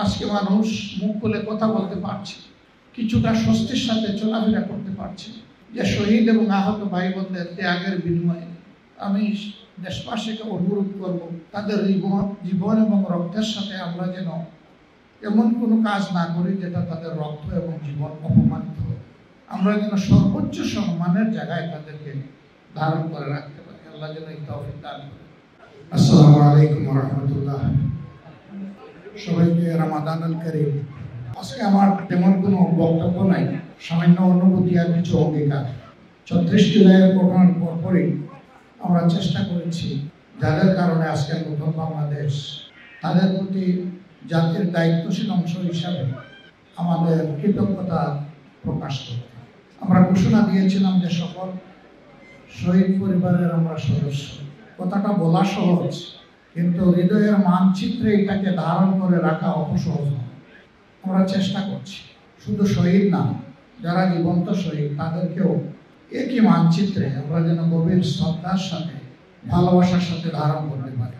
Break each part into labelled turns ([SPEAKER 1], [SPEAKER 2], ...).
[SPEAKER 1] আজকে মানুষ মুখ খুলে কথা বলতে পারছে, কিছুটা স্বস্তির সাথে চলাফেরা করতে পারছে, যে শহীদ এবং আহত ভাই বোনদের ত্যাগের বিনিময়ে আমি দেশবাসীকে অনুরোধ করব, তাদের জীবন এবং রক্তের সাথে আমরা যেন এমন কোনো কাজ না করি যেটা তাদের রক্ত এবং জীবন অপমানিত হয়। আমরা যেন সর্বোচ্চ সম্মানের জায়গায় তাদেরকে ধারণ করে রাখতে পারি। আল্লাহ যেন এই তৌফিক দান করেন। আসসালামু আলাইকুম ওয়া রাহমাতুল্লাহ। সবাইকে রমাদানুল কারীম। আজকে আমার তেমন কোনো বক্তব্য নাই, সামান্য অনুভূতি আর কিছু অঙ্গীকার। ৩৬ জুলাইয়ের ঘটনার পরপরই আমরা চেষ্টা করেছি যাদের কারণে আজকে নতুন বাংলাদেশ, তাদের প্রতি জাতির দায়িত্বশীল অংশ হিসাবে আমাদের কৃতজ্ঞতা প্রকাশ করতে। আমরা ঘোষণা দিয়েছিলাম যে সকল শহীদ পরিবারের আমরা সদস্য। কথাটা বলা সহজ, কিন্তু হৃদয়ের মানচিত্রে এটাকে ধারণ করে রাখা অপসহজ নয়। আমরা চেষ্টা করছি শুধু শহীদ না, যারা জীবন্ত শহীদ তাদেরকেও একই মানচিত্রে আমরা যেন গভীর শ্রদ্ধার সাথে, ভালোবাসার সাথে ধারণ করতে পারি।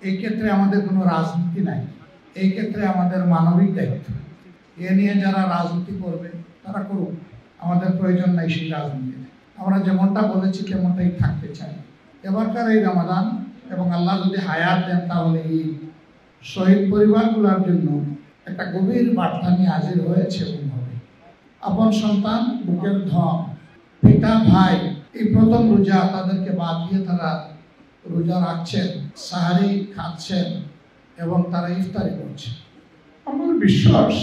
[SPEAKER 1] এই ক্ষেত্রে আমাদের কোনো রাজনীতি নাই, এই ক্ষেত্রে আমাদের মানবিক দায়িত্ব। এ নিয়ে যারা রাজনীতি করবে তারা করুক, আমাদের প্রয়োজন নাই সেই রাজনীতি। আমরা যেমনটা বলেছি তেমনটাই থাকতে চাই। এবারকার এই রমাদান এবং আল্লাহ যদি হায়াত দেন তাহলে এই শহীদ পরিবারগুলোর জন্য একটা গভীর বার্তা নিয়ে হাজির হয়েছে এবং হবে। আপন সন্তান, বুকের ধন, পিতা, ভাই, এই প্রথম রোজা তাদেরকে বাদ দিয়ে তারা রোজা রাখছেন, সাহারি খাচ্ছেন এবং তারা ইফতারি করছে। আমার বিশ্বাস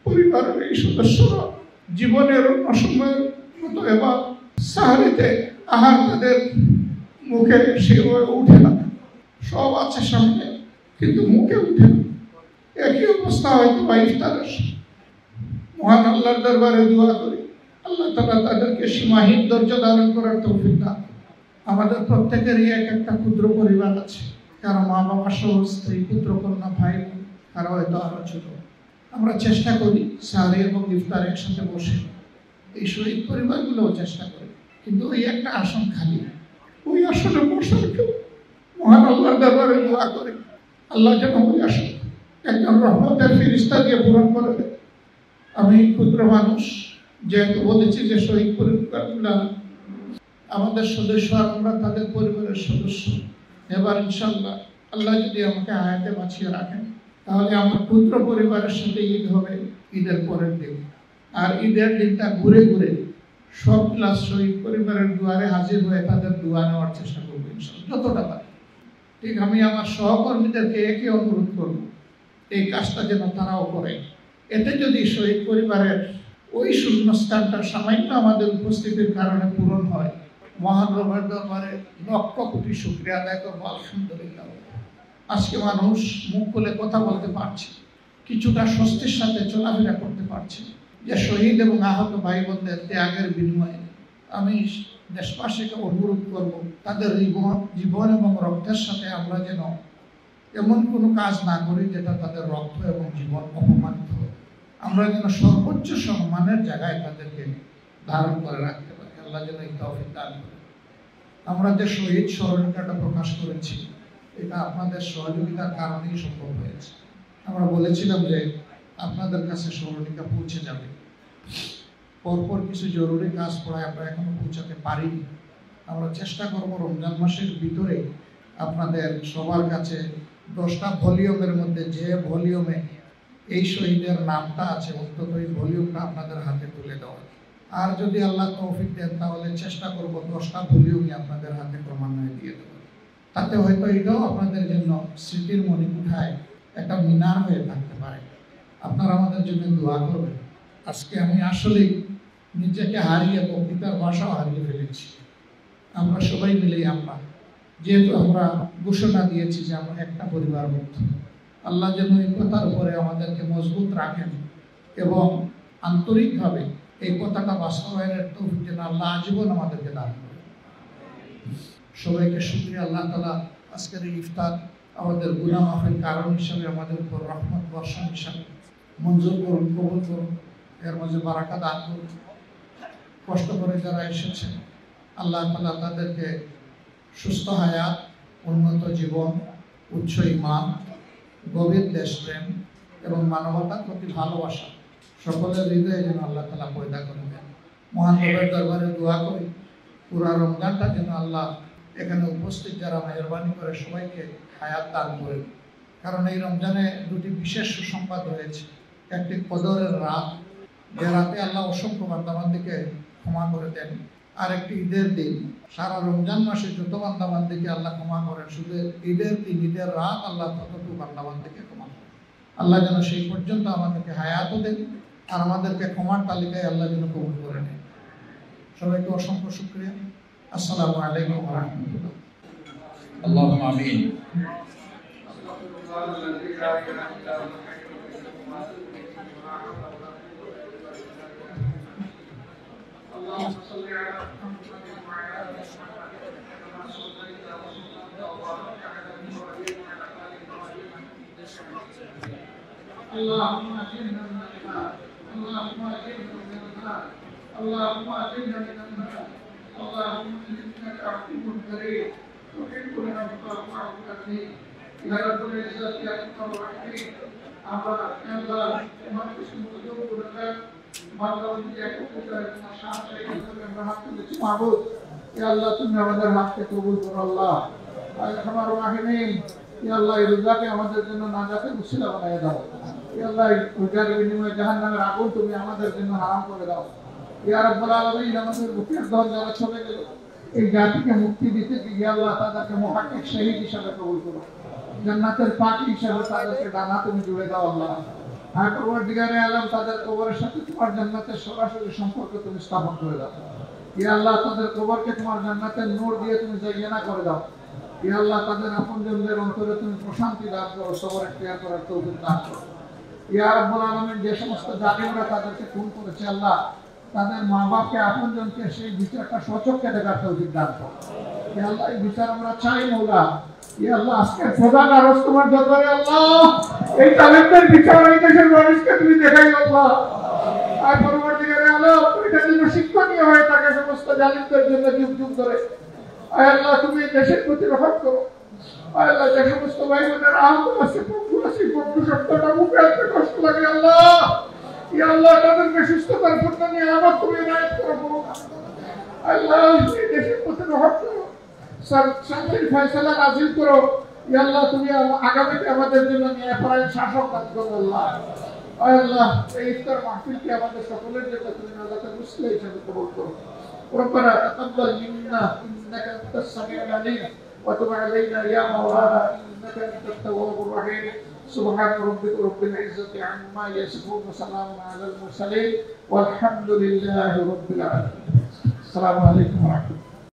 [SPEAKER 1] পরিবারের এই সদস্যরা জীবনের অন্য সময়ের মতো এবার সাহারিতে আহার তাদের মুখে সেভাবে উঠে না। সব আছে সামনে কিন্তু মুখে উঠে না। একই অবস্থা হয়তো বা ইফতারের। মহান আল্লাহর দরবারে দোয়া করি আল্লাহ তাআলা তাদেরকে সীমাহীন ধৈর্য ধারণ করার তৌফিক দান। আমাদের প্রত্যেকেরই এক একটা ক্ষুদ্র পরিবার আছে, কারো মা বাবা সহ স্ত্রী, পুত্র কন্যা, ভাই বোন, কারো হয়তো আরো ছোট। আমরা চেষ্টা করি সাহারি এবং ইফতার একসাথে বসে, এই শহীদ পরিবারগুলোও চেষ্টা করি, কিন্তু ওই একটা আসন খালি। ওই আসনে বসার কেউ মহান আল্লাহর দরবারে দোয়া করে আল্লাহ যেন ওই আসন একজন রহমতের ফেরেশতা দিয়ে পূরণ করে দেয়। আমি ক্ষুদ্র মানুষ, যেহেতু বলেছি যে শহীদ পরিবারগুলো আমাদের সদস্য, আমরা তাদের পরিবারের সদস্য। এবার ইনশাআল্লাহ আল্লাহ যদি আমাকে হায়াতে বাঁচিয়ে রাখেন তাহলে আমার ক্ষুদ্র পরিবারের সাথে ঈদ হবে ঈদের পরের দিন। আর ঈদের দিনটা ঘুরে ঘুরে সবগুলা শহীদ পরিবারের দুয়ারে হাজির হয়ে তাদের দোয়া নেওয়ার চেষ্টা করবো ইনশাআল্লাহ, যতটা পারি। ঠিক আমি আমার সহকর্মীদেরকে একই অনুরোধ করব, এই কাজটা যেন তারাও করে। এতে যদি শহীদ পরিবারের ওই শূন্যস্থানটা সামান্য আমাদের উপস্থিতির কারণে পূরণ হয়, মহান রবের দরবারে লক্ষ কোটি শুকরিয়া আদায় করবো। আলহামদুলিল্লাহ, আজকে মানুষ মুখ খুলে কথা বলতে পারছে, কিছুটা স্বস্তির সাথে চলাফেরা করতে পারছে, যে শহীদ এবং আহত ভাই বোনদের ত্যাগের বিনিময়ে আমি দেশবাসীকে অনুরোধ করব, তাদের জীবন এবং রক্তের সাথে আমরা যেন এমন কোনো কাজ না করি যেটা তাদের রক্ত এবং জীবন অপমানিত হয়। আমরা যেন সর্বোচ্চ সম্মানের জায়গায় তাদেরকে ধারণ করে রাখতে পারি। আল্লাহ যেন এই তৌফিক দান করেন। আমরা যে শহীদ স্মরণিকাটা প্রকাশ করেছি এটা আপনাদের সহযোগিতার কারণেই সম্ভব হয়েছে। আমরা বলেছিলাম যে আপনাদের কাছে স্মরণিকা পৌঁছে যাবে, পরপর কিছু জরুরি কাজ পড়ায় আমরা এখনো পৌঁছাতে পারিনি। আমরা চেষ্টা করব রমজান মাসের ভিতরে আপনাদের সবার কাছে 10টা ভলিউমের মধ্যে যে ভলিউমে এই শহীদের নামটা আছে অন্তত এই ভলিউমটা আপনাদের হাতে তুলে দেওয়া। আর যদি আল্লাহ তৌফিক দেন তাহলে চেষ্টা করব 10টা ভলিউমই আপনাদের হাতে ক্রমান্বয়ে দিয়ে দেব। তাতে হয়তো এটাও আপনাদের জন্য স্মৃতির মণিকুঠায় একটা মিনার হয়ে থাকতে পারে। আপনারা আমাদের জন্য দোয়া করবেন। আজকে আমি আসলেই নিজেকে হারিয়ে বক্তৃতার ভাষাও হারিয়ে ফেলেছি। আমরা সবাই মিলেই আমরা, যেহেতু আমরা ঘোষণা দিয়েছি যে আমরা একটা পরিবার মতো, আল্লাহ যেন এই কথার উপরে আমাদেরকে মজবুত রাখেন এবং আন্তরিকভাবে এই কথাটা বাস্তবায়নের তৌফিক যেন আল্লাহ আজীবন আমাদেরকে দান করেন। সবাইকে শুকরিয়া। আল্লাহ তাআলা আজকের এই ইফতার আমাদের গুনাহ মাফের কারণ হিসাবে, আমাদের উপর রহমত বর্ষণ হিসাবে মঞ্জুর করুন, কবুল করুন, এর মাঝে বারাকা দান করুন। কষ্ট করে যারা এসেছেন আল্লাহ তাআলা তাদেরকে সুস্থ হায়াত, উন্নত জীবন, উচ্চ ঈমান, গভীর দেশপ্রেম এবং মানবতার প্রতি ভালোবাসা সকলের হৃদয়ে যেন আল্লাহ তাআলা পয়দা করে দেন। মহান রবের দরবারে দোয়া করি পুরা রমজানটা যেন আল্লাহ এখানে উপস্থিত যারা মেহরবানি করে সবাইকে হায়াত দান করেন। কারণ এই রমজানে দুটি বিশেষ সুসংবাদ রয়েছে। একটি কদরের রাত, যে রাতে আল্লাহ অসংখ্য বান্দাবান্দিকে ক্ষমা করে দেন, আর একটি ঈদের দিন। সারা রমজান মাসে যত বান্দাবান্দিকে আল্লাহ ক্ষমা করেন, শুধু ঈদের দিন, ঈদের রাত আল্লাহ ততটুকু বান্দাবান্দিকে ক্ষমা করেন। আল্লাহ যেন সেই পর্যন্ত আমাদেরকে হায়াতও দেন আর আমাদেরকে ক্ষমার তালিকায় আল্লাহ যেন কবুল করে নেন। সবাইকে অসংখ্য শুকরিয়া। আসসালামু আলাইকুম ওয়া রাহমাতুল্লাহ।
[SPEAKER 2] اللهم آمين.
[SPEAKER 1] اللهم صل على محمد وعلى آل محمد كما صليت وسلمت وباركت على إبراهيم وعلى آل إبراهيم إنك حميد مجيد. اللهم أجرنا من النار، اللهم أجرنا من النار، اللهم أجرنا من النار، اللهم إنك عفو كريم تحب العفو فاعف عني يا رب العزة يا أكرم الراحمين. আমরা আল্লাহ তোমার কাছে মুজুব করে বান্দাবান্দি একত্রিত করে তোমার সাহায্য করে আমরা হাত তুলেছি মাবুদ। ইয়া আল্লাহ তুমি আমাদের হাতকে কবুল করো আল্লাহ। আর আমার রাহিমিন, ইয়া আল্লাহ এই রোজাকে আমাদের জন্য নাজাতের উসিলা বানিয়ে দাও। ইয়া আল্লাহ এই রোজার বিনিময়ে জাহান্নামের আগুন তুমি আমাদের জন্য হারাম করে দাও। ইয়া রাব্বুল আলামিন, আমাদের বুকের দল যারা চলে গেল এই জাতিকে মুক্তি দিতে ইয়া আল্লাহ তাদেরকে মুহাক্কিক শহীদ হিসেবে কবুল করো। জান্নাতের পাখি হিসেবে তাদেরকে ডানা তুমি জুড়ে দাও আল্লাহ। আর পরবর্তীকালে আলম তাদের কবরের সাথে তোমার জান্নাতের সরাসরি সম্পর্ক তুমি স্থাপন করে দাও। ইয়া আল্লাহ তাদের কবরকে তোমার জান্নাতের নূর দিয়ে তুমি জায়গানা করে দাও। ইয়া আল্লাহ তাদের আপনজনদের অন্তরে তুমি প্রশান্তি দান করো, সবর এখতিয়ার করার তৌফিক দান করো। ইয়া রাব্বুল আলামিন, যে সমস্ত জালিমরা তাদেরকে খুন করেছে আল্লাহ, তাদের মা বাপকে আপনজনকে সেই বিচারটা সচক্ষে দেখার তৌফিক দান করো। ইয়া আল্লাহ এই বিচার আমরা চাই মওলা। ইয়া আল্লাহ আজকের প্রধান আরজ তোমার দরবারে আল্লাহ, এই তালেবদের বিচার এই দেশের মানুষকে তুমি দেখাই আল্লাহ। আর পরবর্তীকালে আল্লাহ এটা যেন শিক্ষণীয় হয়ে থাকে সমস্ত জালিমদের জন্য যুগ যুগ ধরে। আয় আল্লাহ তুমি দেশের প্রতি রহম করো। আয় আল্লাহ যে সমস্ত ভাই বোনের আহত আছে, পঙ্গু আছে, পঙ্গু শব্দটা মুখে আসতে কষ্ট লাগে আল্লাহ। ইয়া আল্লাহ তাদেরকে সুস্থতার পূর্ণ নিয়ে আমার তুমি ইনায়াত করো আল্লাহ। এই দেশের প্রতি রহম করো, শান্তির ফয়সালা নাযিল করো। ইয়া আল্লাহ তুমি আগামীতে আমাদের জন্য ন্যায়পরায়ণ শাসক দান করো আল্লাহ। আয় আল্লাহ এই ইফতার মাহফিলকে আমাদের সকলের জন্য তুমি নাজাতের উসিলা হিসেবে কবুল করো। ربنا تقبل منا انك انت السميع العليم وتب علينا يا مولانا انك انت التواب الرحيم. سبحان ربك رب العزة عما يصفون وسلام على المرسلين والحمد لله رب العالمين. السلام عليكم ورحمة الله.